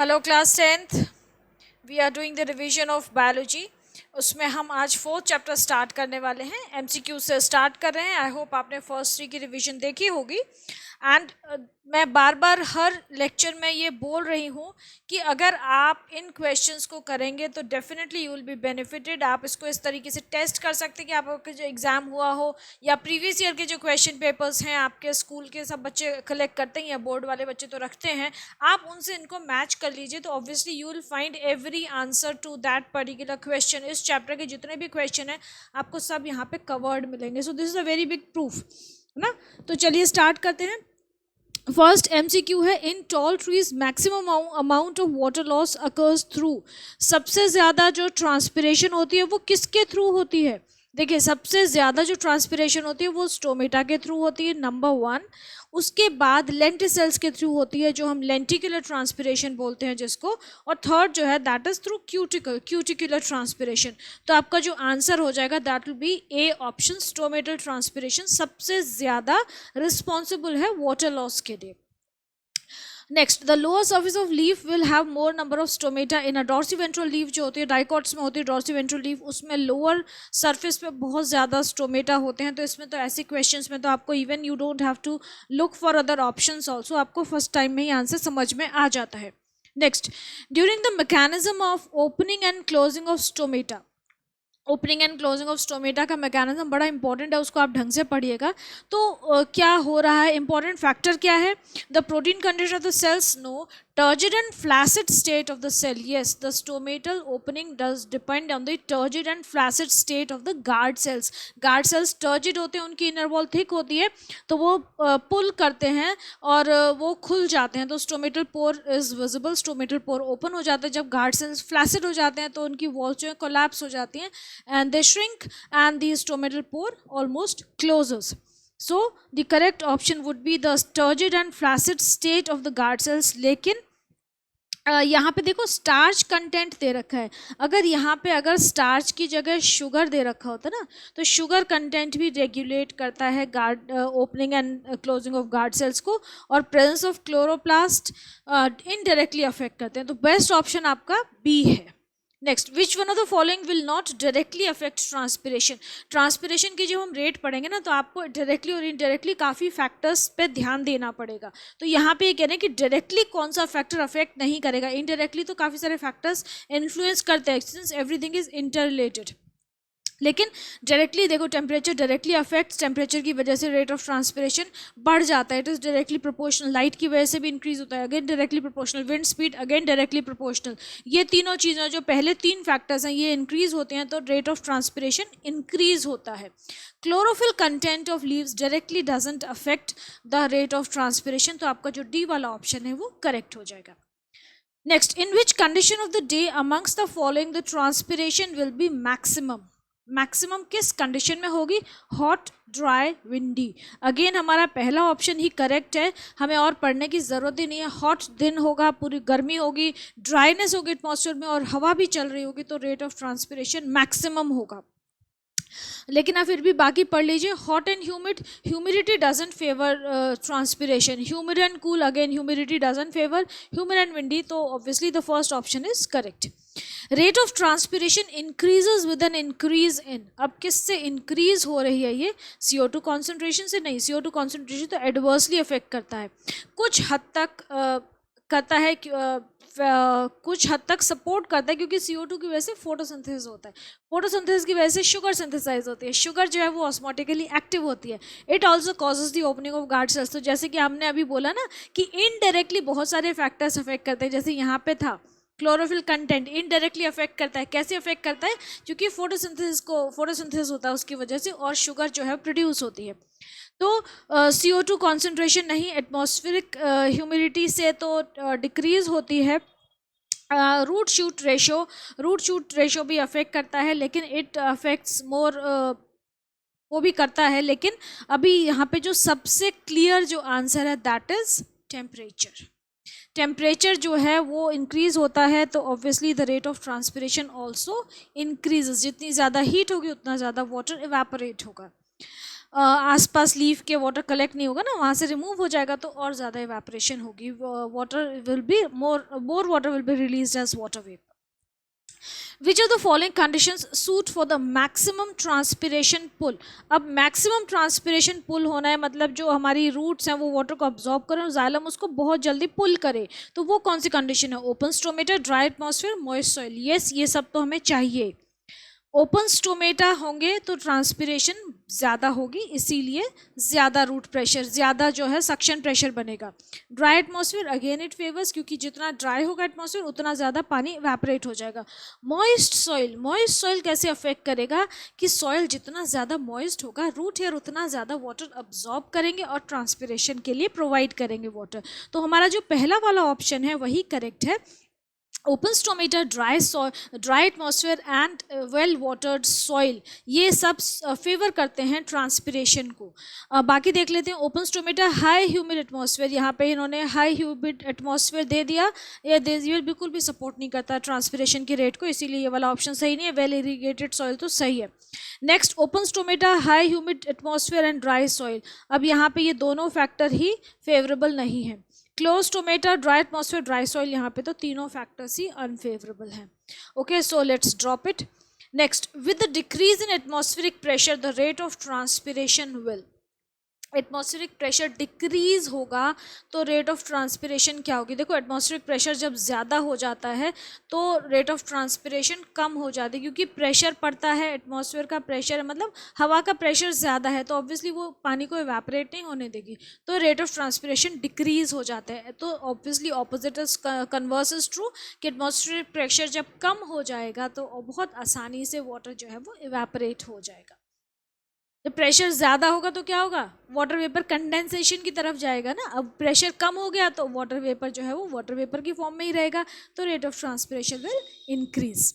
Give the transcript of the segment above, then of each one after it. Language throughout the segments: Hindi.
Hello class 10th, we are doing the revision of biology. उसमें हम आज 4th चैप्टर स्टार्ट करने वाले हैं। एमसीक्यू से स्टार्ट कर रहे हैं। आई होप आपने फर्स्ट 3 की रिवीजन देखी होगी। एंड मैं बार बार हर लेक्चर में ये बोल रही हूँ कि अगर आप इन क्वेश्चंस को करेंगे तो definitely you will be benefited. आप इसको इस तरीके से टेस्ट कर सकते हैं कि आपका जो एग्ज़ाम हुआ हो या प्रीवियस ईयर के जो क्वेश्चन पेपर्स हैं आपके स्कूल के सब बच्चे कलेक्ट करते हैं या बोर्ड वाले बच्चे तो रखते हैं, आप उनसे इनको मैच कर लीजिए तो obviously you will find every answer to that particular question. इस चैप्टर के जितने भी क्वेश्चन हैं आपको सब यहाँ पे कवर्ड मिलेंगे। So this is a very big proof, है ना। तो चलिए स्टार्ट करते हैं। फर्स्ट एमसीक्यू है, in tall trees maximum amount of water loss occurs through. सबसे ज़्यादा जो ट्रांसपिरेशन होती है वो किसके थ्रू होती है? देखिए, सबसे ज़्यादा जो ट्रांसपिरेशन होती है वो स्टोमेटा के थ्रू होती है, नंबर 1। उसके बाद लेंटिसेल्स के थ्रू होती है जो हम लेंटिकुलर ट्रांसपिरेशन बोलते हैं जिसको, और थर्ड जो है that is through cuticular transpiration. तो आपका जो आंसर हो जाएगा that will be a option, stomatal transpiration सबसे ज़्यादा रिस्पॉन्सिबल है वाटर लॉस के लिए। Next, the lower surface of leaf will have more number of stomata in a dorsiventral leaf जो होती है, डाइकॉट्स में होती है डॉर्सीवेंट्रल लीफ, उसमें लोअर सरफेस पे बहुत ज़्यादा स्टोमेटा होते हैं। तो इसमें तो ऐसे क्वेश्चंस में तो आपको even you don't have to look for other options also, आपको फर्स्ट टाइम में ही आंसर समझ में आ जाता है। Next, during the mechanism of opening and closing of stomata, opening and closing of stomata का मैकेनिज्म बड़ा इंपॉर्टेंट है, उसको आप ढंग से पढ़िएगा। तो क्या हो रहा है, इंपॉर्टेंट फैक्टर क्या है? The protein condition of the cells, no. turgid and flaccid state of the cell, yes, the stomatal opening does depend on the turgid and flaccid state of the guard cells. guard cells turgid होते हैं, उनकी inner wall thick होती है तो वो पुल करते हैं और वो खुल जाते हैं, तो stomatal pore is visible, stomatal pore open हो जाता है। जब guard cells flaccid हो जाते हैं तो उनकी walls जो है collapse हो जाती हैं and they shrink and the stomatal pore almost closes. So the correct option would be the turgid and flaccid state of the guard cells. लेकिन यहाँ पे देखो स्टार्च कंटेंट दे रखा है। अगर यहाँ पे अगर स्टार्च की जगह शुगर दे रखा होता ना तो शुगर कंटेंट भी रेगुलेट करता है guard opening and closing of guard sales को, और presence of chloroplast indirectly affect करते हैं। तो बेस्ट ऑप्शन आपका बी है। Next, which one of the following will not directly affect transpiration. Transpiration की जब हम रेट पढ़ेंगे ना तो आपको डायरेक्टली और इनडायरेक्टली काफ़ी फैक्टर्स पे ध्यान देना पड़ेगा। तो यहाँ पे ये कह रहे हैं कि डायरेक्टली कौन सा फैक्टर अफेक्ट नहीं करेगा, इनडायरेक्टली तो काफ़ी सारे फैक्टर्स इन्फ्लुएंस करते हैं since everything is inter related. लेकिन डायरेक्टली देखो, टेम्परेचर डायरेक्टली अफेक्ट्स, टेम्परेचर की वजह से रेट ऑफ ट्रांसपिरेशन बढ़ जाता है, it is directly proportional. Light की वजह से भी इंक्रीज होता है, again directly proportional. Wind speed again directly proportional. ये तीनों चीज़ें जो पहले 3 फैक्टर्स हैं ये इंक्रीज होते हैं तो रेट ऑफ ट्रांसपिरेशन इंक्रीज होता है। Chlorophyll content of leaves directly doesn't affect the rate of transpiration, तो आपका जो डी वाला ऑप्शन है वो करेक्ट हो जाएगा। Next, in which condition of the day amongst the following the transpiration will be maximum. Maximum किस कंडीशन में होगी? Hot, dry, windy. अगेन हमारा पहला ऑप्शन ही करेक्ट है, हमें और पढ़ने की ज़रूरत ही नहीं है। हॉट दिन होगा, पूरी गर्मी होगी, ड्राइनेस होगी एटमॉस्फेयर में और हवा भी चल रही होगी तो रेट ऑफ ट्रांसपिरेशन मैक्सिमम होगा। लेकिन आप फिर भी बाकी पढ़ लीजिए। Hot and humid, humidity doesn't favour transpiration. Humid and cool, again humidity doesn't favour. Humid and windy, तो obviously the first option is correct. Rate of transpiration increases with an increase in, अब किससे इंक्रीज हो रही है ये? CO2 कॉन्सेंट्रेशन से नहीं, CO2 कॉन्सेंट्रेशन तो एडवर्सली अफेक्ट करता है, कुछ हद तक करता है, कुछ हद तक सपोर्ट करता है क्योंकि CO2 की वजह से फोटोसिंथेसिस होता है, फोटोसिंथेसिस की वजह से शुगर सिंथेसाइज होती है, शुगर जो है वो ऑस्मोटिकली एक्टिव होती है। It also causes the opening of guard sales. तो जैसे कि हमने अभी बोला ना कि इनडायरेक्टली बहुत सारे फैक्टर्स अफेक्ट करते हैं, जैसे यहाँ पे था क्लोरोफिल कंटेंट इनडायरेक्टली अफेक्ट करता है। कैसे अफेक्ट करता है? क्योंकि फोटोसिंथेसिस होता है उसकी वजह से और शुगर जो है प्रोड्यूस होती है। तो CO2 कॉन्सेंट्रेशन नहीं, एटमॉस्फेरिक ह्यूमिडिटी से तो डिक्रीज होती है। रूट शूट रेशो भी अफेक्ट करता है, लेकिन इट अफेक्ट्स मोर, वो भी करता है, लेकिन अभी यहाँ पे जो सबसे क्लियर जो आंसर है दैट इज टेम्परेचर। टेम्परेचर जो है वो इंक्रीज होता है तो obviously the rate of transpiration also increases. जितनी ज़्यादा हीट होगी उतना ज़्यादा वाटर इवेपोरेट होगा। आसपास लीफ के वाटर कलेक्ट नहीं होगा ना, वहाँ से रिमूव हो जाएगा तो और ज़्यादा इवेपोरेशन होगी, water will be more water will be release as water vapour. Which of the following conditions suit for the maximum transpiration pull? अब maximum transpiration pull होना है मतलब जो हमारी रूट्स हैं वो वाटर को absorb करें और जाइलम उसको बहुत जल्दी पुल करे, तो वो कौन सी कंडीशन है? Open stomata, dry atmosphere, moist soil. Yes, ये सब तो हमें चाहिए. ओपन स्टोमेटा होंगे तो ट्रांसपिरेशन ज़्यादा होगी, इसीलिए ज़्यादा रूट प्रेशर, ज़्यादा जो है सक्शन प्रेशर बनेगा. Dry atmosphere again it favours, क्योंकि जितना ड्राई होगा एटमॉस्फेयर उतना ज़्यादा पानी इवेपोरेट हो जाएगा. मॉइस्ट सॉइल कैसे अफेक्ट करेगा कि सॉइल जितना ज़्यादा मॉइस्ट होगा रूट हेयर उतना ज़्यादा वाटर अब्जॉर्ब करेंगे और ट्रांसपिरेशन के लिए प्रोवाइड करेंगे वाटर. तो हमारा जो पहला वाला ऑप्शन है वही करेक्ट है. Open stomata, dry atmosphere and well watered soil, ये सब फेवर करते हैं ट्रांसपिरेशन को. बाकी देख लेते हैं. Open stomata high humid atmosphere, यहाँ पे इन्होंने हाई ह्यूमिड एटमॉस्फेयर दे दिया, ये बिल्कुल भी सपोर्ट नहीं करता ट्रांसपिरेशन के रेट को, इसीलिए ये वाला ऑप्शन सही नहीं है. वेल इरीगेटेड सॉइल तो सही है. Next, open stomata, high humid atmosphere and dry soil, अब यहाँ पे ये दोनों फैक्टर ही फेवरेबल नहीं है. Close टोमेटा, dry atmosphere, dry soil, यहाँ पे तो तीनों फैक्टर्स ही अनफेवरेबल हैं. Okay, so let's drop it. Next, with the decrease in atmospheric pressure the rate of transpiration will. Atmospheric pressure decrease होगा तो रेट ऑफ ट्रांसपिरेशन क्या होगी? देखो, एटमॉस्फेरिक प्रेशर जब ज़्यादा हो जाता है तो रेट ऑफ ट्रांसपिरेशन कम हो जाती है, क्योंकि प्रेशर पड़ता है, एटमॉस्फेयर का प्रेशर मतलब हवा का प्रेशर ज़्यादा है, तो ऑब्वियसली वो पानी को इवेपोरेट नहीं होने देगी, तो रेट ऑफ ट्रांसपिरेशन डिक्रीज हो जाता है. तो obviously opposite is converse is true कि एटमॉस्फेरिक प्रेशर जब कम हो जाएगा तो बहुत आसानी से वाटर जो है वो इवेपोरेट हो जाएगा. जब प्रेशर ज़्यादा होगा तो क्या होगा? वाटर वेपर कंडेंसेशन की तरफ जाएगा ना. अब प्रेशर कम हो गया तो वाटर वेपर जो है वो वाटर वेपर की फॉर्म में ही रहेगा, तो rate of transpiration will increase.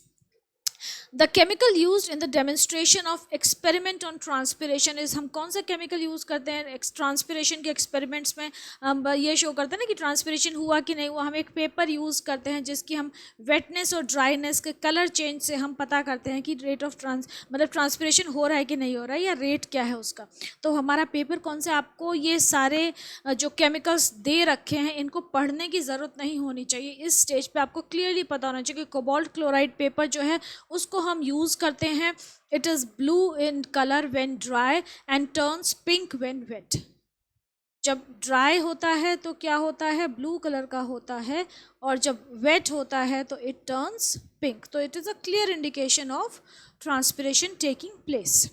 The chemical use in the demonstration of experiment on transpiration is, हम कौन सा केमिकल यूज़ करते हैं ट्रांसपिरेशन के एक्सपेरिमेंट्स में? हम ये शो करते हैं ना कि ट्रांसपिरेशन हुआ कि नहीं हुआ. हम एक पेपर यूज़ करते हैं जिसकी हम वेटनेस और ड्राइनेस के कलर चेंज से हम पता करते हैं कि रेट ऑफ मतलब ट्रांसपिरेशन हो रहा है कि नहीं हो रहा है, या रेट क्या है उसका. तो हमारा पेपर कौन सा, आपको ये सारे जो केमिकल्स दे रखे हैं इनको पढ़ने की ज़रूरत नहीं होनी चाहिए. इस स्टेज पे आपको क्लियरली पता होना चाहिए कि कोबाल्ट क्लोराइड पेपर जो है उसको हम यूज़ करते हैं. It is blue in colour when dry and turns pink when wet. जब ड्राई होता है तो क्या होता है? ब्लू कलर का होता है, और जब वेट होता है तो इट टर्न्स पिंक. तो it is a clear indication of transpiration taking place.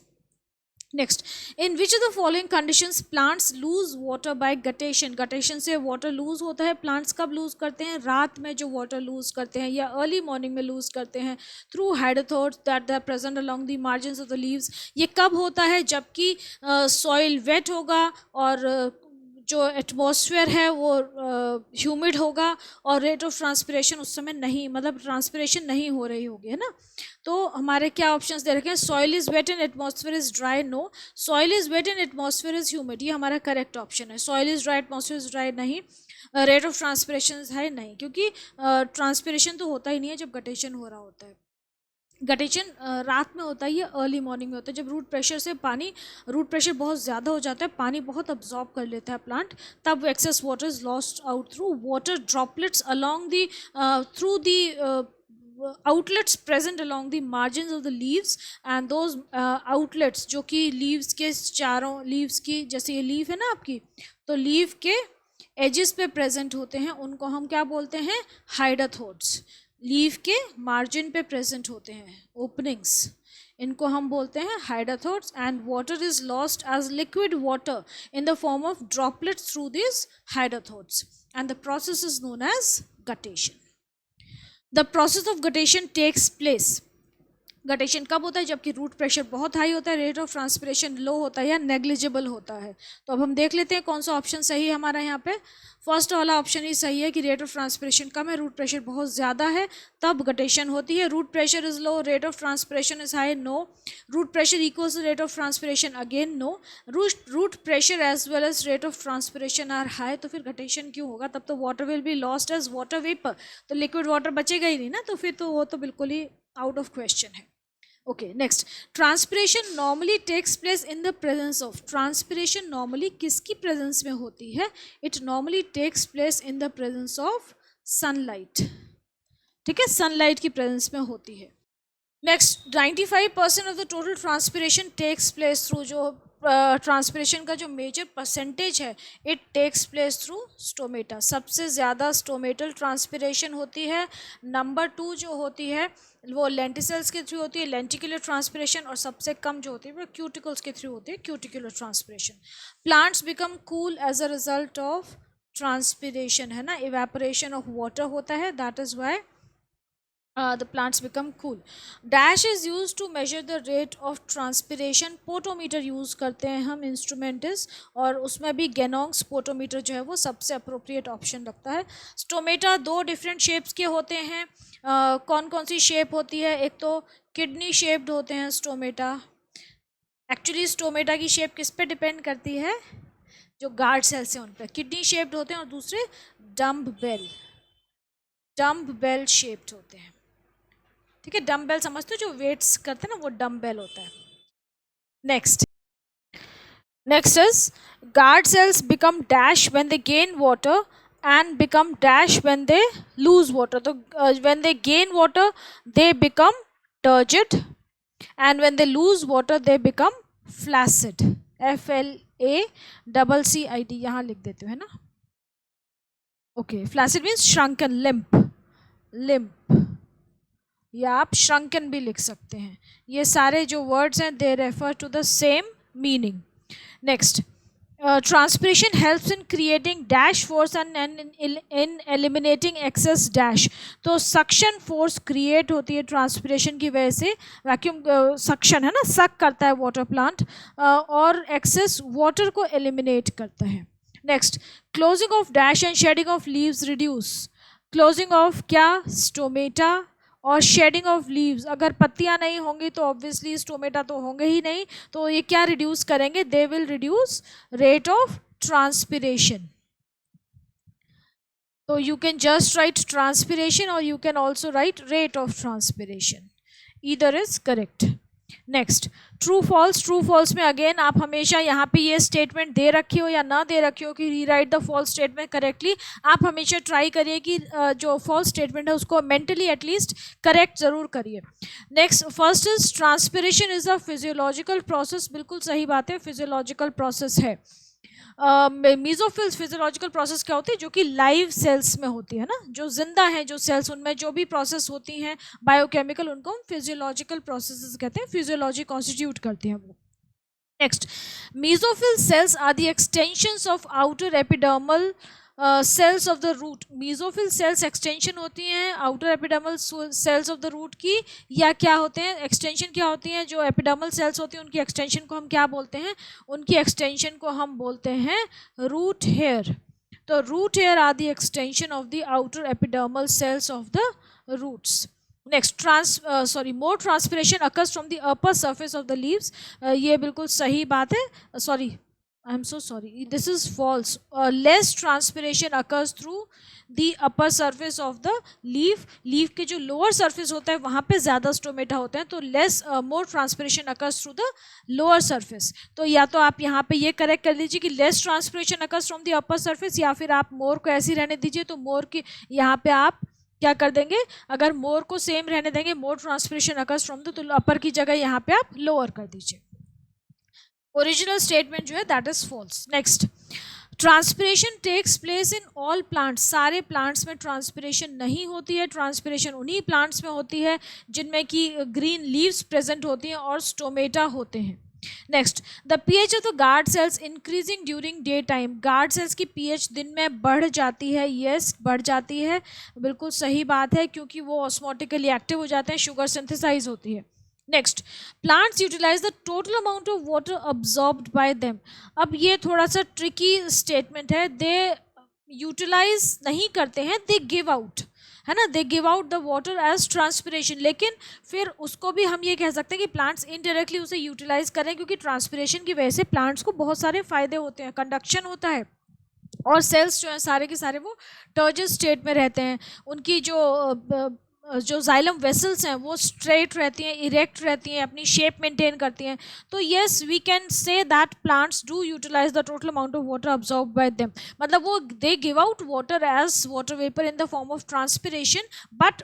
Next, in which of the following conditions plants loose water bye guttation. Guttation से वाटर लूज होता है. प्लांट्स कब लूज करते हैं? रात में जो वाटर लूज करते हैं या अर्ली मॉर्निंग में लूज करते हैं थ्रू हाइड्रोथोर्स that are present along the margins of the leaves. ये कब होता है? जबकि सॉइल वेट होगा और जो एटमॉस्फेयर है वो ह्यूमिड होगा और रेट ऑफ ट्रांसपिरेशन उस समय नहीं, मतलब ट्रांसपिरेशन नहीं हो रही होगी, है ना. तो हमारे क्या ऑप्शंस दे रखे हैं? Soil is wet and atmosphere is dry, no. Soil is wet and atmosphere is humid, ये हमारा करेक्ट ऑप्शन है. Soil is dry, atmosphere is dry नहीं. रेट ऑफ ट्रांसपिरेशन है नहीं, क्योंकि ट्रांसपिरेशन तो होता ही नहीं है जब गटेशन हो रहा होता है. गटेशन रात में होता है या अर्ली मॉर्निंग में होता है, जब रूट प्रेशर बहुत ज़्यादा हो जाता है, पानी बहुत अब्जॉर्ब कर लेता है प्लांट, तब excess water is lost out through water droplets along the through the outlets present along the margins of the leaves, and those outlets जो कि leaves के चारों, leaves की जैसे ये leaf है ना आपकी, तो leaf के edges पे present होते हैं, उनको हम क्या बोलते हैं? हाइड्रोथोड्स. लीफ के मार्जिन पे प्रेजेंट होते हैं, ओपनिंग्स, इनको हम बोलते हैं hydathodes. And water is lost as liquid water in the form of droplets through this hydathodes, and the process is known as guttation. The process of guttation takes place. Guttation कब होता है? जबकि रूट प्रेशर बहुत हाई होता है, रेट ऑफ ट्रांसपिरेशन लो होता है या नेग्लिजिबल होता है. तो अब हम देख लेते हैं कौन सा ऑप्शन सही है हमारा यहाँ पे. फर्स्ट वाला ऑप्शन ही सही है कि रेट ऑफ ट्रांसपिरेशन कम है, रूट प्रेशर बहुत ज़्यादा है, तब गटेशन होती है. Root pressure is low, rate of transpiration is high, no. Root pressure equals rate of transpiration, again no. Root pressure as well as rate of transpiration are high, तो फिर गटेशन क्यों होगा? तब तो water will be lost as water vapour, तो लिक्विड वाटर बचेगा ही नहीं ना, तो फिर तो वो तो बिल्कुल ही आउट ऑफ क्वेश्चन है. Okay next, transpiration normally takes place in the presence of, transpiration normally किसकी प्रेजेंस में होती है? It normally takes place in the presence of sunlight, ठीक है, सनलाइट की प्रेजेंस में होती है। Next, 95% of the total transpiration takes place through, जो ट्रांसपिरेशन का जो मेजर परसेंटेज है it takes place through stomata, सबसे ज़्यादा स्टोमेटल ट्रांसपिरेशन होती है। नंबर 2 जो होती है वो लेंटिसल्स के थ्रू होती है, लेंटिकुलर ट्रांसपिरेशन, और सबसे कम जो होती है वो क्यूटिकल्स के थ्रू होती है, cuticular transpiration. Plants become cool as a result of transpiration, है ना, इवेपोरेशन ऑफ वाटर होता है, that is why the plants become cool. Dash is used to measure the rate of transpiration. Potometer use करते हैं हम, इंस्ट्रूमेंट इज, और उसमें भी गेनोंग्स पोटोमीटर जो है वो सबसे अप्रोप्रिएट ऑप्शन लगता है। स्टोमेटा 2 डिफरेंट शेप्स के होते हैं। कौन कौन सी शेप होती है? एक तो किडनी शेप्ड होते हैं स्टोमेटा। एक्चुअली स्टोमेटा की शेप किस पे डिपेंड करती है? जो गार्ड सेल्स हैं उन पर किडनी शेप्ड होते हैं, और दूसरे डम्ब बेल शेप्ड होते हैं, ठीक है। डम्बेल समझते हो, जो वेट्स करते हैं ना, वो डम्बेल होता है। Next is guard cells become dash when they gain water and become dash when they lose water. तो when they gain water they become turgid, and when they lose water they become flaccid, FLACCID यहाँ लिख देते हो, है ना। Okay, flaccid means shrunken, limp, या आप श्रंकन भी लिख सकते हैं। ये सारे जो वर्ड्स हैं they refer to the same meaning. Next, transpiration helps in creating dash force and in eliminating excess dash. तो सक्शन फोर्स क्रिएट होती है ट्रांसपिरेशन की वजह से, वैक्यूम सक्शन, है ना, सक करता है वाटर प्लांट, और एक्सेस वाटर को एलिमिनेट करता है। Next, closing of dash and shedding of leaves reduce. Closing of क्या? स्टोमेटा, और शेडिंग ऑफ लीव्स, अगर पत्तियां नहीं होंगी तो ऑब्वियसली स्टोमेटा तो होंगे ही नहीं, तो ये क्या रिड्यूस करेंगे? They will reduce rate of transpiration. तो you can just write transpiration or you can also write rate of transpiration. Either is correct. Next, true false. True false में अगेन आप हमेशा यहाँ पे ये स्टेटमेंट दे रखी हो या ना दे रखी हो कि rewrite the false statement correctly, आप हमेशा ट्राई करिए कि जो फॉल्स स्टेटमेंट है उसको मेंटली एटलीस्ट करेक्ट ज़रूर करिए। Next, first is transpiration is a physiological process. बिल्कुल सही बात है, फिजियोलॉजिकल प्रोसेस है। मीजोफिल्स फिजियोलॉजिकल प्रोसेस क्या होती है? जो कि लाइव सेल्स में होती है ना, जो जिंदा है जो सेल्स, उनमें जो भी प्रोसेस होती हैं बायोकेमिकल, उनको हम फिजियोलॉजिकल प्रोसेसेस कहते हैं, फिजियोलॉजी कॉन्स्टिट्यूट करती हैं वो। Next, mesophyll cells are the extensions of outer epidermal cells of the root. Mesophyll cells extension होती हैं outer epidermal cells of the root की, या क्या होते हैं? एक्सटेंशन क्या होती हैं? जो एपिडर्मल सेल्स होती हैं उनकी एक्सटेंशन को हम क्या बोलते हैं? उनकी एक्सटेंशन को हम बोलते हैं रूट हेयर। तो root hair are the extension of the outer epidermal cells of the roots. Next, more transpiration occurs from the upper surface of the leaves. ये बिल्कुल सही बात है, sorry I'm so sorry, this is false. Less transpiration occurs through the upper surface of the leaf. Leaf के जो lower surface होता है वहाँ पे ज़्यादा स्टोमेटा होते हैं, तो more transpiration occurs through the lower surface. तो या तो आप यहाँ पे ये करेक्ट कर लीजिए कि less transpiration occurs from the upper surface, या फिर आप more को ऐसी रहने दीजिए, तो more की यहाँ पे आप क्या कर देंगे? अगर more को सेम रहने देंगे, more transpiration occurs from the, तो upper की जगह यहाँ पे आप lower कर दीजिए। ओरिजिनल स्टेटमेंट जो है that is false. Next, transpiration takes place in all plants. सारे प्लांट्स में ट्रांसपिरेशन नहीं होती है, ट्रांसपिरेशन उन्हीं प्लांट्स में होती है जिनमें कि ग्रीन लीव्स प्रेजेंट होती हैं और स्टोमेटा होते हैं। Next, the pH of the guard sales increasing during day time. Guard cells की पीएच दिन में बढ़ जाती है, यस बढ़ जाती है, बिल्कुल सही बात है, क्योंकि वो ऑस्मोटिकली एक्टिव हो जाते हैं, शुगर सिंथेसाइज होती है। Next, plants utilise the total amount of water absorbed by them. अब ये थोड़ा सा ट्रिकी स्टेटमेंट है, दे यूटिलाइज नहीं करते हैं, दे गिव आउट, है ना, they give out the water as transpiration, लेकिन फिर उसको भी हम ये कह सकते हैं कि प्लांट्स इनडायरेक्टली उसे यूटिलाइज करें, क्योंकि ट्रांसपिरेशन की वजह से प्लांट्स को बहुत सारे फायदे होते हैं, कंडक्शन होता है, और सेल्स जो हैं सारे के सारे वो टर्जिड स्टेट में रहते हैं, उनकी जो जो जाइलम वेसल्स हैं वो स्ट्रेट रहती हैं, इरेक्ट रहती हैं, अपनी शेप मेंटेन करती हैं. तो yes we can say that plants do utilise the total amount of water absorb by them. मतलब वो they give out water as water vapour in the form of transpiration, but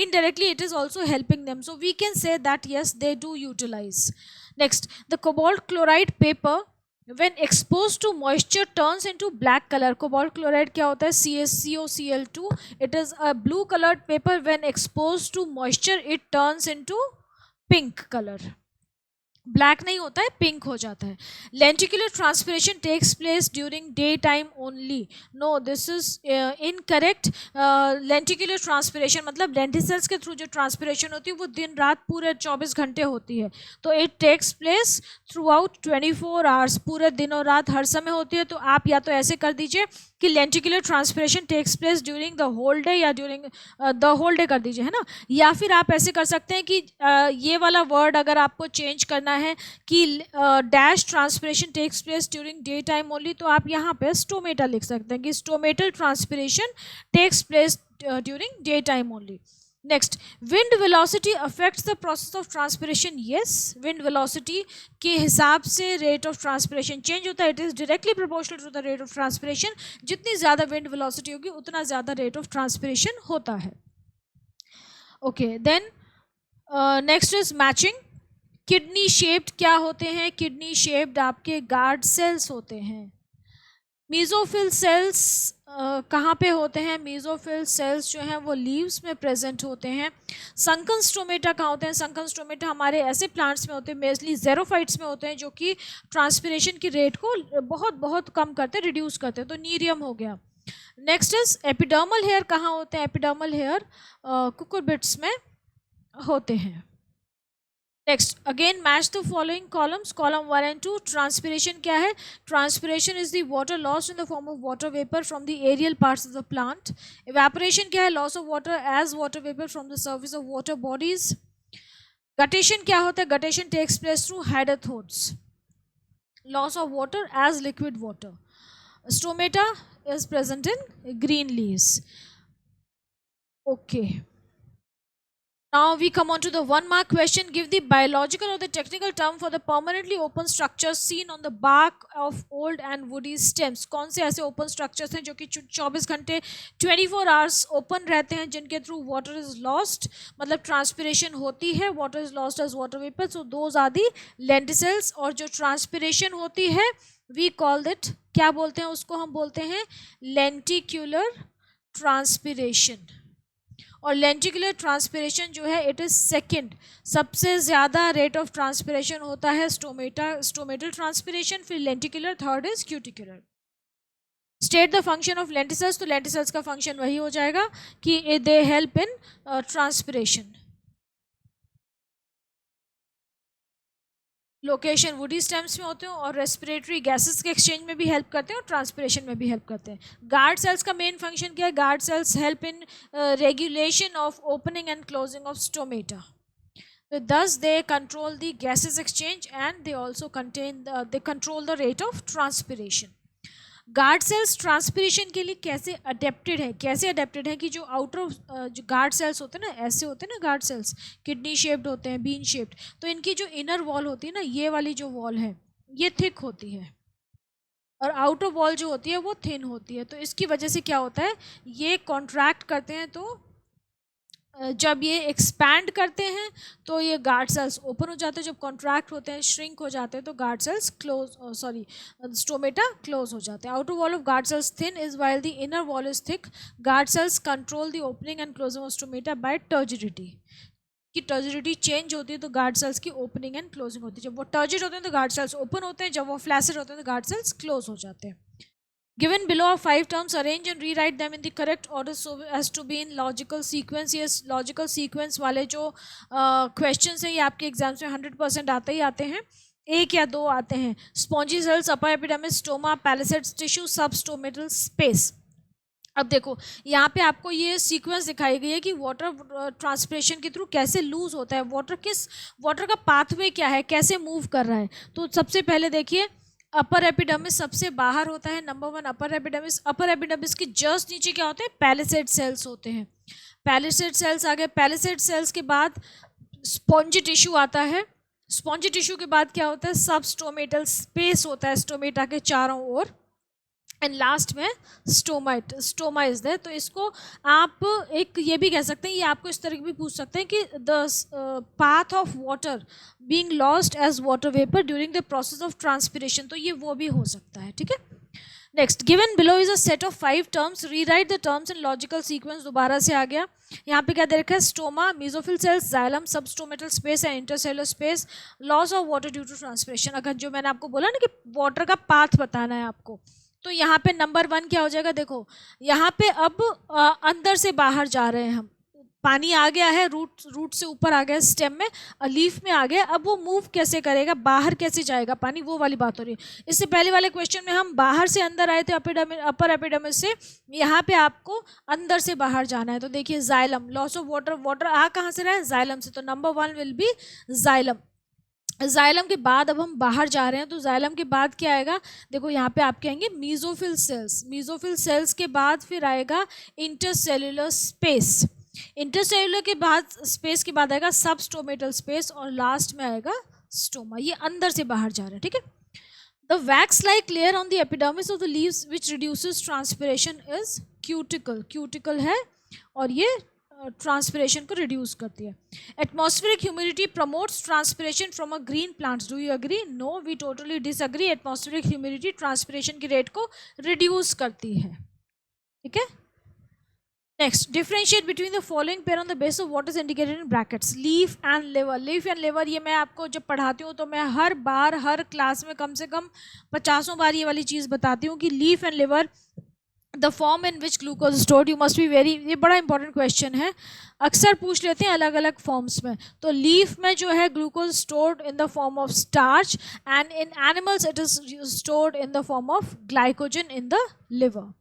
indirectly it is also helping them, so we can say that yes they do utilize. Next, the cobalt chloride paper when exposed to moisture turns into black color. Cobalt chloride क्या होता है? CaCO2. It is a blue colored paper. When exposed to moisture it turns into pink color. Black नहीं होता है, पिंक हो जाता है. Lenticular transpiration takes place during day time only. No, this is incorrect. Lenticular transpiration मतलब लेंटिसल्स के थ्रू जो ट्रांसपिरेशन होती है वो दिन रात पूरे 24 घंटे होती है. तो it takes place through out 24 hours, पूरे दिन और रात हर समय होती है. तो आप या तो ऐसे कर दीजिए कि lenticular transpiration takes place during the whole day, या ड्यूरिंग द होल डे कर दीजिए, है ना. या फिर आप ऐसे कर सकते हैं कि ये वाला वर्ड अगर आपको चेंज करना है कि dash transpiration takes place during day time only, तो आप यहाँ पे स्टोमेटा लिख सकते हैं कि stomatal transpiration takes place during day time only. Next, wind velocity affects the process of transpiration. Yes, wind velocity के हिसाब से रेट ऑफ ट्रांसपिरेशन चेंज होता है. It is directly proportional to the rate of transpiration. जितनी ज़्यादा विंड वेलोसिटी होगी उतना ज़्यादा रेट ऑफ ट्रांसपिरेशन होता है. Okay, then next is matching. Kidney shaped क्या होते हैं? किडनी शेप्ड आपके गार्ड सेल्स होते हैं. मीजोफिल सेल्स कहाँ पे होते हैं? मीजोफिल सेल्स जो हैं वो लीव्स में प्रेजेंट होते हैं. संकन स्टोमेटा कहाँ होते हैं? संकन स्टोमेटा हमारे ऐसे प्लांट्स में होते हैं, मेजली ज़ेरोफाइट्स में होते हैं, जो कि ट्रांसपिरेशन की रेट को बहुत बहुत कम करते हैं, रिड्यूस करते हैं. तो नीरियम हो गया. Next is epidermal hair. कहाँ होते हैं एपिडर्मल हेयर? कुकुरबिट्स में होते हैं. Next, again match the following columns. Column 1 and 2. Transpiration क्या है? Transpiration is the water loss in the form of water vapour from the aerial parts of the plant. Evaporation क्या है? Loss of water as water vapour from the surface of water bodies. Guttation क्या होता है? Guttation takes place through hydathodes. Loss of water as liquid water. Stomata is present in green leaves. Okay, now we come on to the 1 mark question. Give the biological or the technical term for the permanently open structures seen on the bark of old and woody stems. कौन से ऐसे open structures हैं जो कि 24 घंटे 24 hours open रहते हैं, जिनके थ्रू water is lost, मतलब transpiration होती है, water is lost as water vapor. So those are the lenticels. और जो transpiration होती है वी कॉल इट, क्या बोलते हैं उसको? हम बोलते हैं लेंटिक्यूलर ट्रांसपिरेशन. और लेंटिक्यूलर ट्रांसपिरेशन जो है इट इज सेकंड. सबसे ज़्यादा रेट ऑफ ट्रांसपिरेशन होता है स्टोमेटल ट्रांसपिरेशन, फिर लेंटिक्यूलर, third is cuticular. State the function of lenticels. तो लेंटिसल्स का फंक्शन वही हो जाएगा कि they help in transpiration. Location woody stems में होते हैं और रेस्पिरेटरी गैसेस के एक्सचेंज में भी हेल्प करते हैं और ट्रांसपिरेशन में भी हेल्प करते हैं. गार्ड सेल्स का मेन फंक्शन क्या है? Guard cells help in regulation of opening and closing of stomata. Thus they control the gases exchange and they also they control the rate of transpiration. Guard cells transpiration के लिए कैसे अडेप्टेड है? कैसे अडेप्टेड है कि जो आउटर जो गार्ड सेल्स होते हैं ना, ऐसे होते हैं ना गार्ड सेल्स, किडनी शेप्ड होते हैं, बीन शेप्ड. तो इनकी जो इनर वॉल होती है ना, ये वाली जो वॉल है ये थिक होती है और आउटर वॉल जो होती है वो थिन होती है. तो इसकी वजह से क्या होता है, ये कॉन्ट्रैक्ट करते हैं. तो जब ये एक्सपैंड करते हैं तो ये गार्ड सेल्स ओपन हो जाते हैं, जब कॉन्ट्रैक्ट होते हैं, श्रिंक हो जाते हैं, तो गार्ड सेल्स स्टोमेटा क्लोज हो जाते हैं. Outer wall of guard cells thin is while the inner wall is thick. Guard cells control the opening and closing of stomata by turgidity. कि टर्जिडिटी चेंज होती है तो गार्ड सेल्स की ओपनिंग एंड क्लोजिंग होती है. जब वो टर्जिड होते हैं तो गार्ड सेल्स ओपन होते हैं, जब वो फ्लैसिड होते हैं तो गार्ड सेल्स क्लोज हो जाते हैं. Given below are 5 terms, arrange and rewrite them in the correct order so as to be in logical sequence. Yes, logical sequence वाले जो questions हैं ये आपके एग्जाम्स में 100% आते ही आते हैं. एक या दो आते हैं. Spongy cells, upper epidermis, stoma, palisades tissue, sub stomatal space. अब देखो यहाँ पे आपको ये सीक्वेंस दिखाई गई है कि वाटर ट्रांसपिरेशन के थ्रू कैसे लूज होता है, वाटर का पाथवे क्या है, कैसे मूव कर रहा है. तो सबसे पहले देखिए अपर एपिडर्मिस सबसे बाहर होता है. Number 1 upper epidermis. Upper epidermis के जस्ट नीचे क्या होते हैं? पैलिसेड सेल्स होते हैं. पैलिसेड सेल्स आ गए। पैलिसेड सेल्स के बाद स्पॉन्जी टिश्यू आता है। स्पॉन्जी टिश्यू के बाद क्या होता है, सब स्टोमेटल स्पेस होता है स्टोमेटा के चारों ओर, एंड लास्ट में स्टोमा इज देयर। तो इसको आप एक ये भी कह सकते हैं, ये आपको इस तरह भी पूछ सकते हैं कि the path of water being lost as water vapour during the process of transpiration, तो ये वो भी हो सकता है, ठीक है। Next, given below is a set of 5 terms, rewrite the terms in logical sequence. दोबारा से आ गया, यहाँ पे क्या दे रखा है, stoma, mesophyll cells, xylem, substomatal space and intercellular space, loss of water due to transpiration. अगर जो मैंने आपको बोला ना कि वाटर का पाथ बताना है आपको, तो यहाँ पे नंबर 1 क्या हो जाएगा, देखो यहाँ पे अब अंदर से बाहर जा रहे हैं हम, पानी आ गया है, रूट से ऊपर आ गया, स्टेम में, लीफ में आ गया, अब वो मूव कैसे करेगा, बाहर कैसे जाएगा पानी, वो वाली बात हो रही है। इससे पहले वाले क्वेश्चन में हम बाहर से अंदर आए थे, अपर एपिडर्मिस से, यहाँ पे आपको अंदर से बाहर जाना है। तो देखिए xylem, loss of water, water आ कहाँ से रहा है, जाइलम से, तो number 1 will be xylem. Xylem के बाद अब हम बाहर जा रहे हैं, तो जाइलम के बाद क्या आएगा, देखो यहाँ पे आपके आएंगे मीजोफिल सेल्स, मीजोफिल सेल्स के बाद फिर आएगा इंटरसेल्युलर स्पेस, इंटरसेल्युलर के बाद स्पेस के बाद आएगा सबस्टोमेटल स्पेस, और लास्ट में आएगा स्टोमा। ये अंदर से बाहर जा रहा है, ठीक है। The wax like layer on the epidermis of the leaves which reduces transpiration is cuticle, cuticle है और ये ट्रांसपिरेशन को रिड्यूस करती है। Atmospheric humidity promotes transpiration from a green plants, do you agree, no we totally disagree. Atmospheric humidity transpiration की रेट को रिड्यूस करती है, ठीक है। Next, differentiate between the following pair on the basis of what is indicated in brackets, leaf and liver. Leaf and liver ये मैं आपको जब पढ़ाती हूँ तो मैं हर बार हर क्लास में कम से कम 50 बार ये वाली चीज़ बताती हूँ कि leaf and liver, the form in which glucose stored, you must be very, ये बड़ा इंपॉर्टेंट क्वेश्चन है, अक्सर पूछ लेते हैं अलग अलग फॉर्म्स में। तो लीफ में जो है glucose stored in the form of starch, and in animals it is stored in the form of glycogen in the liver.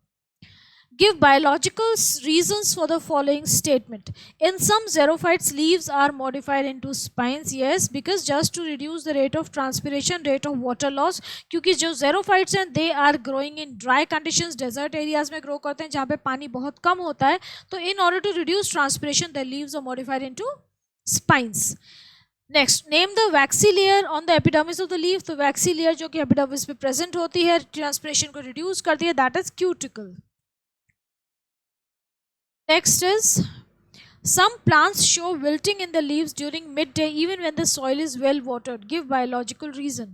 Give biological reasons for the following statement. In some xerophytes, leaves are modified into spines. Yes, because just to reduce the rate of transpiration, rate of water loss. क्योंकि जो xerophytes हैं, they are growing in dry conditions, desert areas में grow करते हैं जहाँ पे पानी बहुत कम होता है. तो in order to reduce transpiration, the leaves are modified into spines. Next, name the waxy layer on the epidermis of the leaf. तो वैक्सी लेयर जो कि एपिडर्मिस पे प्रेजेंट होती है, ट्रांसपिरेशन को रिड्यूस करती है, that is cuticle. Next is, some plants show wilting in the leaves during midday even when the soil is well watered. Give biological reason.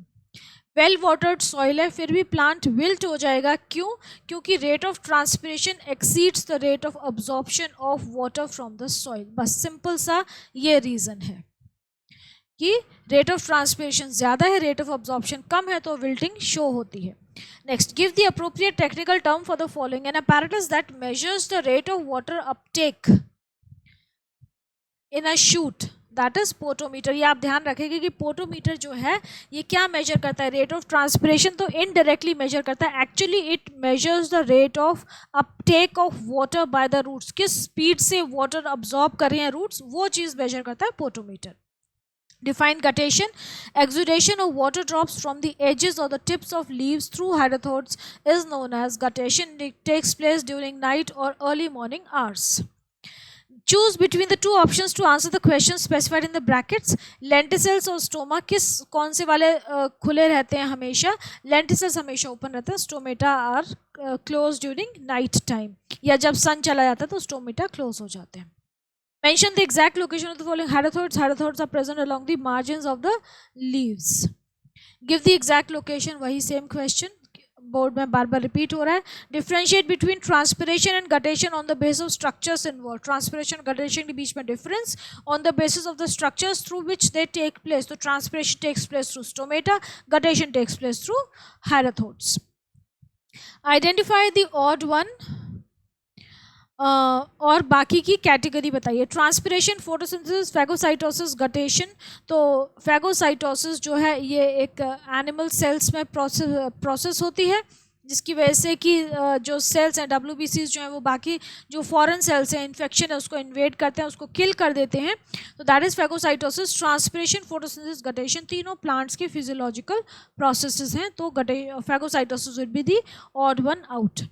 Well watered soil है फिर भी प्लांट विल्ट हो जाएगा, क्यों? क्योंकि rate of transpiration exceeds the rate of absorption of water from the soil. बस सिंपल सा ये रीज़न है कि रेट ऑफ ट्रांसपिरेशन ज़्यादा है, रेट ऑफ अब्जॉर्प्शन कम है, तो विल्टिंग शो होती है. Next, give the appropriate technical term for the following. An apparatus that measures the rate of water uptake in a shoot, that is potometer. ये आप ध्यान रखेंगे कि पोटोमीटर जो है ये क्या मेजर करता है, रेट ऑफ ट्रांसपिरेशन तो इनडायरेक्टली मेजर करता है, actually it measures the rate of uptake of water by the roots. किस स्पीड से वाटर अब्जॉर्ब कर रहे हैं रूट्स, वो चीज़ मेजर करता है potometer. Define guttation. Exudation of water drops from the edges or the tips of leaves through hydrothodes is known as guttation. It takes place during night or early morning hours. Choose between the two options to answer the questions specified in the brackets. Lenticels और stoma किस कौन से वाले खुले रहते हैं हमेशा? Lenticels हमेशा ओपन रहते हैं. Stomata are closed during night time. या जब sun चला जाता है तो stomata close हो जाते हैं. Mention the exact location of the following hydrothodes. Hydrothodes are present along the margins of the leaves. Give the exact location. वही same question. बोर्ड में बार बार रिपीट हो रहा है. Differentiate between transpiration and guttation on the basis of structures involved. Transpiration और guttation के बीच में difference on the basis of the structures through which they take place. तो transpiration takes place through stomata, guttation takes place through hydrothodes. Identify the odd one. और बाकी की कैटेगरी बताइए. Transpiration, photosynthesis, phagocytosis, guttation. तो फैगोसाइटोसिस जो है ये एक एनिमल सेल्स में प्रोसेस होती है जिसकी वजह से कि जो सेल्स हैं WBCs जो हैं वो बाकी जो फॉरेन सेल्स हैं, इन्फेक्शन है उसको इन्वेड करते हैं, उसको किल कर देते हैं. तो that is phagocytosis. Transpiration, photosynthesis, guttation तीनों प्लांट्स के फिजियोलॉजिकल प्रोसेसेस हैं. तो phagocytosis will be the odd one out.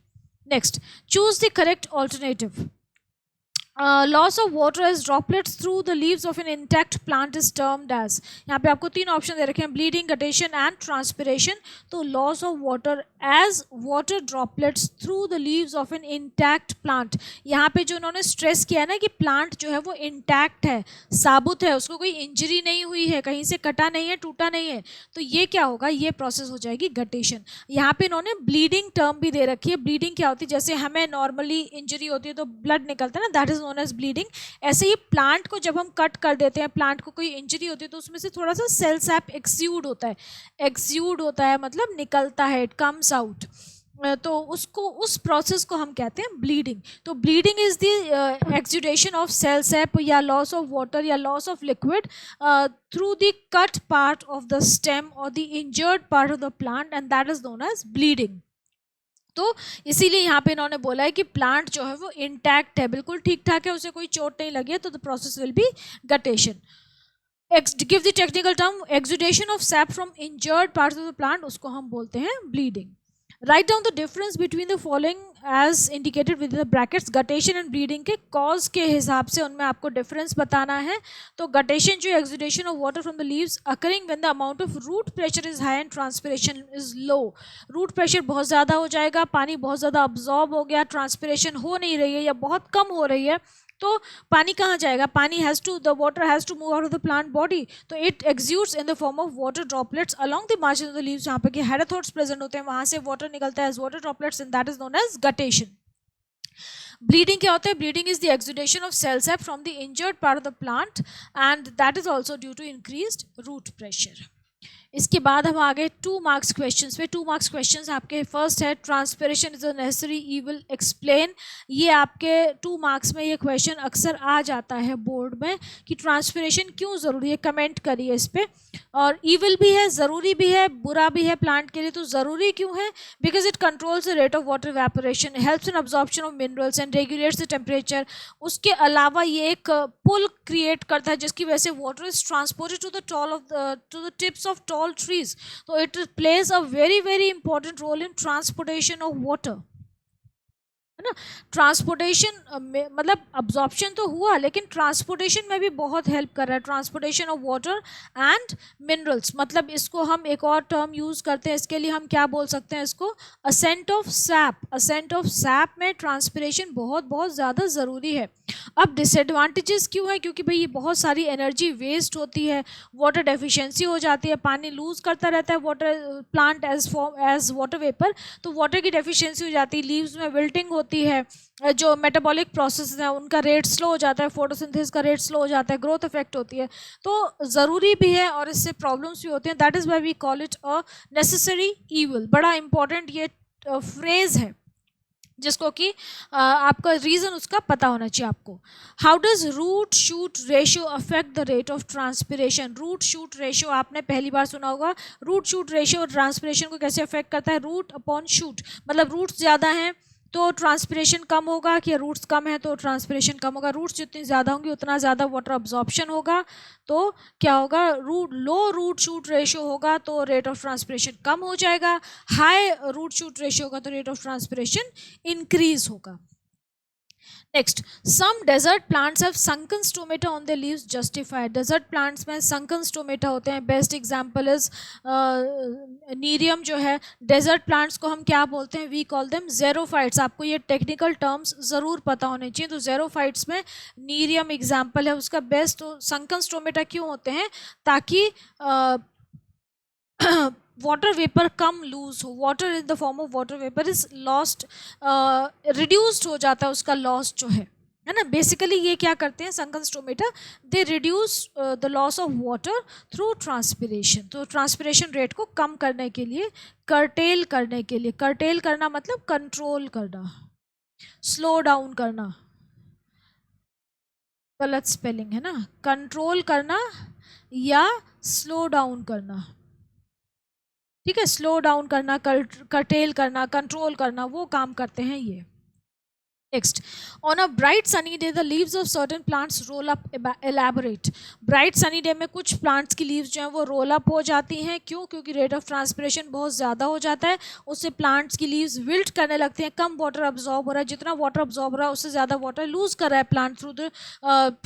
Next, choose the correct alternative. Loss of water as droplets through the leaves of an intact plant is termed as, यहाँ पे आपको 3 ऑप्शन दे रखे हैं, ब्लीडिंग, गटेशन एंड ट्रांसपिरेशन। तो loss of water as water droplets through the leaves of an intact plant, यहाँ पे जो उन्होंने स्ट्रेस किया ना कि प्लांट जो है वो इंटैक्ट है, साबुत है, उसको कोई इंजरी नहीं हुई है, कहीं से कटा नहीं है, टूटा नहीं है, तो ये क्या होगा, ये प्रोसेस हो जाएगी गटेशन। यहाँ पे इन्होंने ब्लीडिंग टर्म भी दे रखी है। ब्लीडिंग क्या होती है, जैसे हमें नॉर्मली इंजरी होती है तो ब्लड निकलता है ना, that is known as bleeding. ऐसे ही प्लांट को जब हम कट कर देते हैं, प्लांट को कोई इंजरी होती है तो उसमें से थोड़ा सा सेल सैप एक्सयूड होता है मतलब निकलता है, इट कम्स आउट, तो उसको, उस प्रोसेस को हम कहते हैं ब्लीडिंग। तो bleeding is the exudation of cell sap या लॉस ऑफ वाटर या loss of liquid through the cut part of the stem और the injured part of the plant, and that is known as bleeding. तो इसीलिए यहाँ पे इन्होंने बोला है कि प्लांट जो है वो इंटैक्ट है, बिल्कुल ठीक ठाक है, उसे कोई चोट नहीं लगी है, तो the process will be guttation. Give the technical term exudation of sap from injured parts of the plant, उसको हम बोलते हैं bleeding. Write down the difference between the following as indicated with the brackets. Guttation and bleeding के कॉज के हिसाब से उनमें आपको डिफरेंस बताना है। तो गटेशन जो exudation of water from the leaves occurring when the amount of root pressure is high and transpiration is low. Root pressure बहुत ज़्यादा हो जाएगा, पानी बहुत ज़्यादा अब्जॉर्ब हो गया, ट्रांसपिरेशन हो नहीं रही है या बहुत कम हो रही है, तो पानी कहाँ जाएगा, पानी has to, the water has to move out of the plant body, तो it exudes in the form of water droplets along the margin of the leaves, जहाँ पे कि हेडेथोड्स प्रेजेंट होते हैं, वहाँ से वाटर निकलता है as water droplets, and that is known as guttation. Bleeding क्या होता है, bleeding is the exudation of cell sap from the injured part of the plant and that is also due to increased root pressure. इसके बाद हम आगे 2 मार्क्स क्वेश्चंस पे। 2 मार्क्स क्वेश्चंस आपके, फर्स्ट है transpiration is a necessary evil, explain. ये आपके 2 मार्क्स में ये क्वेश्चन अक्सर आ जाता है बोर्ड में कि ट्रांसपिरेशन क्यों ज़रूरी है, कमेंट करिए इस पर। और इविल भी है, ज़रूरी भी है, बुरा भी है प्लांट के लिए। तो ज़रूरी क्यों है, because it controls the rate of water evaporation, helps in absorption of minerals and regulates the temperature. उसके अलावा ये एक पुल क्रिएट करता है जिसकी वजह से water is transported to the tips of tall trees, so it plays a very important role in transportation of water, है ना। ट्रांसपोर्टेशन मतलब अब्जॉर्प्शन तो हुआ, लेकिन ट्रांसपोर्टेशन में भी बहुत हेल्प कर रहा है, transportation of water and minerals. मतलब इसको हम एक और टर्म यूज़ करते हैं इसके लिए, हम क्या बोल सकते हैं इसको, ascent of sap. Ascent of sap में ट्रांसपिरेशन बहुत ज़्यादा ज़रूरी है। अब डिसएडवांटेजेस क्यों है, क्योंकि भाई ये बहुत सारी एनर्जी वेस्ट होती है, वाटर डेफिशिएंसी हो जाती है, पानी लूज करता रहता है water plant as water vapour, तो वाटर की डेफिशिएंसी हो जाती है, लीव्स में विल्टिंग होती है, जो मेटाबॉलिक प्रोसेस है उनका रेट स्लो हो जाता है, फोटोसिंथेसिस का रेट स्लो हो जाता है, ग्रोथ इफेक्ट होती है। तो ज़रूरी भी है और इससे प्रॉब्लम्स भी होते हैं, that is why we call it a necessary evil. बड़ा इंपॉर्टेंट ये फ्रेज है जिसको कि आपका रीज़न उसका पता होना चाहिए आपको। How does root shoot ratio affect the rate of transpiration. Root shoot ratio आपने पहली बार सुना होगा। रूट शूट रेशियो ट्रांसपिरेशन को कैसे अफेक्ट करता है, रूट अपॉन शूट, मतलब रूट्स ज़्यादा हैं तो ट्रांसपिरेशन कम होगा, कि रूट्स कम है तो ट्रांसपिरेशन कम होगा। रूट्स जितनी ज़्यादा होंगी उतना ज़्यादा वाटर अब्जॉर्प्शन होगा, तो क्या होगा, लो रूट शूट रेशियो होगा तो रेट ऑफ ट्रांसपिरेशन कम हो जाएगा, हाई रूट शूट रेशियो होगा तो रेट ऑफ ट्रांसपिरेशन इंक्रीज होगा। Next, some desert plants have sunken stomata on their leaves justified। Desert plants में sunken stomata होते हैं। बेस्ट एग्जांपल इज नीरियम जो है। डेजर्ट प्लांट्स को हम क्या बोलते हैं, वी कॉल देम ज़ेरोफाइट्स। आपको ये टेक्निकल टर्म्स ज़रूर पता होने चाहिए। तो ज़ेरोफाइट्स में नीरियम एग्जांपल है उसका बेस्ट। तो sunken stomata क्यों होते हैं, ताकि वाटर वेपर कम लूज हो, water in the form of water vapour is lost, reduced हो जाता है उसका लॉस जो है ना। बेसिकली ये क्या करते हैं sunken stomata, they reduce the loss of water through transpiration. तो ट्रांसपिरेशन रेट को कम करने के लिए, कर्टेल करने के लिए, कर्टेल करना मतलब कंट्रोल करना, स्लो डाउन करना, गलत स्पेलिंग है ना, कंट्रोल करना या स्लो डाउन करना, ठीक है, स्लो डाउन करना, कर्टेल करना, कंट्रोल करना, वो काम करते हैं ये। Next, on a bright sunny day, the leaves of certain plants roll up elaborate. Bright sunny day में कुछ plants की leaves जो हैं वो roll up हो जाती हैं. क्यों? क्योंकि rate of transpiration बहुत ज़्यादा हो जाता है, उससे plants की leaves wilt करने लगती हैं, कम water absorb हो रहा है, जितना water absorb हो रहा है उससे ज़्यादा water lose कर रहा है plant through the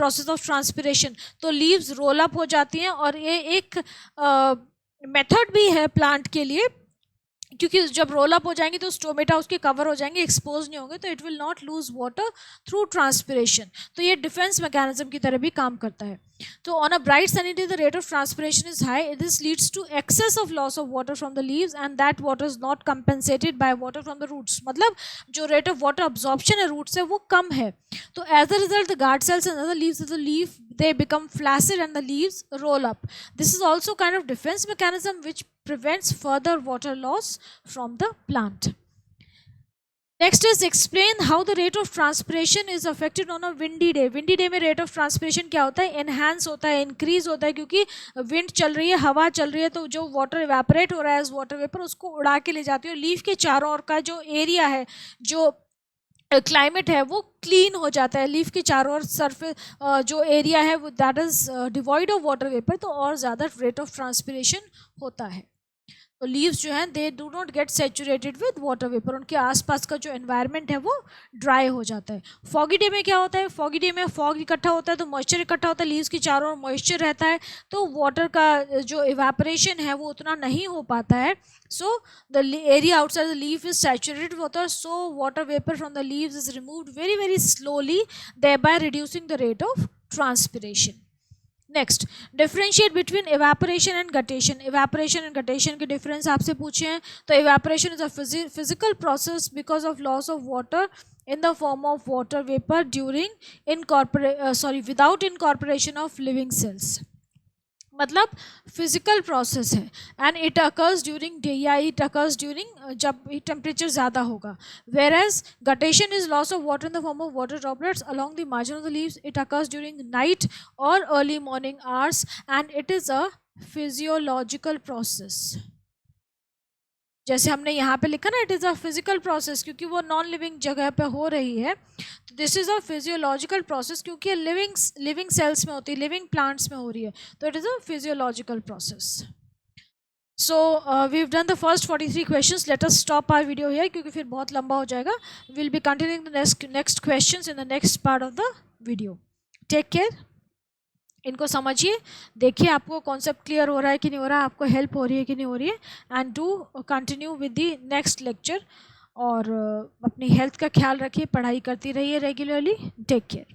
process of transpiration. तो leaves roll up हो जाती हैं और ये एक method भी है plant के लिए, क्योंकि जब रोल अप हो जाएंगे तो स्टोमेटा उसके कवर हो जाएंगे, एक्सपोज नहीं होंगे, तो it will not lose water through transpiration. तो ये डिफेंस मैकेनिज्म की तरह भी काम करता है. तो on a bright sunny day the rate of transpiration is high. This leads to excess of loss of water from the leaves and that water is not compensated by water from the roots. मतलब जो रेट ऑफ वाटर अब्जॉर्प्शन है रूट से वो कम है. तो as a result the guard cells and other leaves of the leaf they become flaccid and the leaves roll up. This is also kind of defense mechanism which prevents further water loss from the plant. Next is explain how the rate of transpiration is affected on a windy day. Windy day में rate of transpiration क्या होता है? Enhance होता है, increase होता है, क्योंकि wind चल रही है, हवा चल रही है, तो जो water evaporate हो रहा है as water vapor उसको उड़ा के ले जाती है. और लीफ के चारों ओर का जो एरिया है, जो क्लाइमेट है, वो क्लीन हो जाता है. लीफ के चारों ओर सरफेस जो एरिया है वो that is devoid of water vapour, तो और ज़्यादा रेट ऑफ ट्रांसपिरेशन होता है. तो लीव्स जो हैं they do not gate saturated with water vapour, उनके आसपास का जो एनवायरनमेंट है वो ड्राई हो जाता है. फॉगी डे में क्या होता है? फॉगी डे में फॉग इकट्ठा होता है, तो मॉइस्चर इकट्ठा होता है, लीव्स के चारों ओर मॉइस्चर रहता है, तो वाटर का जो इवेपोरेशन है वो उतना नहीं हो पाता है. So the area outside the leaf is saturated with water, so water vapor from the leaves is removed very very slowly, thereby reducing the rate of transpiration. Next, differentiate between evaporation and guttation. Evaporation and guttation के difference आपसे पूछे हैं. तो evaporation is a physical process because of loss of water in the form of water vapor during without incorporation of living cells. मतलब फिजिकल प्रोसेस है and it occurs during day या इट अकर्स ड्यूरिंग जब टेम्परेचर ज़्यादा होगा. Whereas guttation is loss of water in the form of water droplets along the margin of the leaves. It occurs during night और early morning hours and it is a physiological process. जैसे हमने यहाँ पे लिखा ना, it is a physical process, क्योंकि वो नॉन लिविंग जगह पे हो रही है. तो this is a physiological process, क्योंकि लिविंग सेल्स में होती है, लिविंग प्लांट्स में हो रही है, तो it is a physiological process. So we have done the first 43 questions. Let us stop our video here, क्योंकि फिर बहुत लंबा हो जाएगा. Will be continuing the next questions in the next part of the video. Take care. इनको समझिए, देखिए आपको कॉन्सेप्ट क्लियर हो रहा है कि नहीं हो रहा है, आपको हेल्प हो रही है कि नहीं हो रही है. And do continue with the next lecture. और अपनी हेल्थ का ख्याल रखिए, पढ़ाई करती रहिए रेगुलरली. Take care.